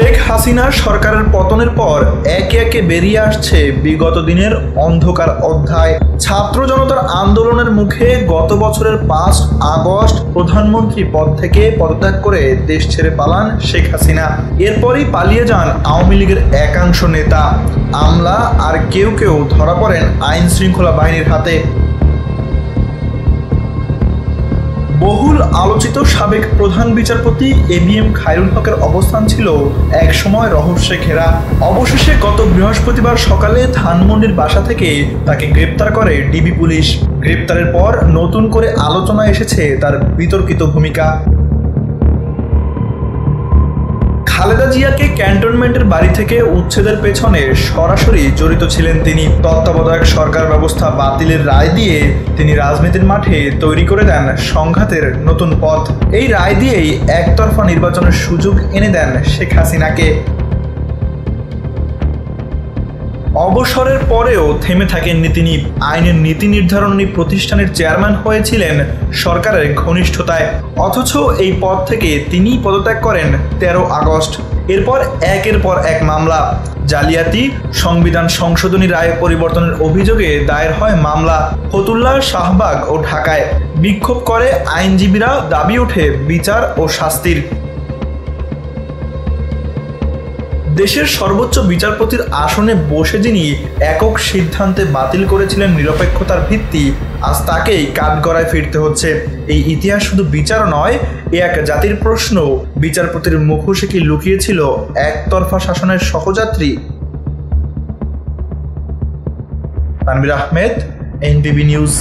শেখ হাসিনা সরকারের পতনের পর একে একে বেরিয়ে আসছে বিগত দিনের অন্ধকার অধ্যায়। ছাত্র জনতার আন্দোলনের মুখে গত বছরের 5 আগস্ট প্রধানমন্ত্রী পদ থেকে পদত্যাগ করে দেশ ছেড়ে পালান শেখ হাসিনা। এরপরই পালিয়ে যান আওয়ামী লীগের একাংশ নেতা, আমলা আর কেউ কেউ ধরা পড়েন আইন শৃঙ্খলা বাহিনীর হাতে। বহুল আলোচিত সাবেক প্রধান বিচারপতি এবিএম খায়রুল হকের অবস্থান ছিল একসময় রহস্যে ঘেরা। অবশেষে গত বৃহস্পতিবার সকালে ধানমন্ডির বাসা থেকে তাকে গ্রেপ্তার করে ডিবি পুলিশ। গ্রেপ্তারের পর নতুন করে আলোচনায় এসেছে তার বিতর্কিত ভূমিকা। খালেদা জিয়াকে ক্যান্টনমেন্টের বাড়ি থেকে উচ্ছেদের পেছনে সরাসরি জড়িত ছিলেন তিনি। তত্ত্বাবধায়ক সরকার ব্যবস্থা বাতিলের রায় দিয়ে তিনি রাজনীতির মাঠে তৈরি করে দেন সংঘাতের নতুন পথ। এই রায় দিয়েই একতরফা নির্বাচনের সুযোগ এনে দেন শেখ হাসিনাকে। অবসরের পরেও থেমে থাকেননি তিনি। আইনের নীতি নির্ধারণী প্রতিষ্ঠানের চেয়ারম্যান হয়েছিলেন সরকারের ঘনিষ্ঠতায়, অথচ এই পদ থেকে তিনি পদত্যাগ করেন 13 আগস্ট। এরপর একের পর এক মামলা, জালিয়াতি, সংবিধান সংশোধনী রায় পরিবর্তনের অভিযোগে দায়ের হয় মামলা। ফতুল্লা, শাহবাগ ও ঢাকায় বিক্ষোভ করে আইনজীবীরা, দাবি ওঠে বিচার ও শাস্তির। দেশের সর্বোচ্চ বিচারপতির আসনে বসে যিনি একক সিদ্ধান্তে বাতিল করেছিলেন নিরপেক্ষতার ভিত্তি, আজ তাকেই কাঠগড়ায় ফিরতে হচ্ছে। এই ইতিহাস শুধু বিচার নয়, এ এক জাতির প্রশ্ন। বিচারপতির মুখোশে কি লুকিয়েছিল একতরফা শাসনের সহযাত্রী? তানভীর আহমেদ, এনবিবি নিউজ।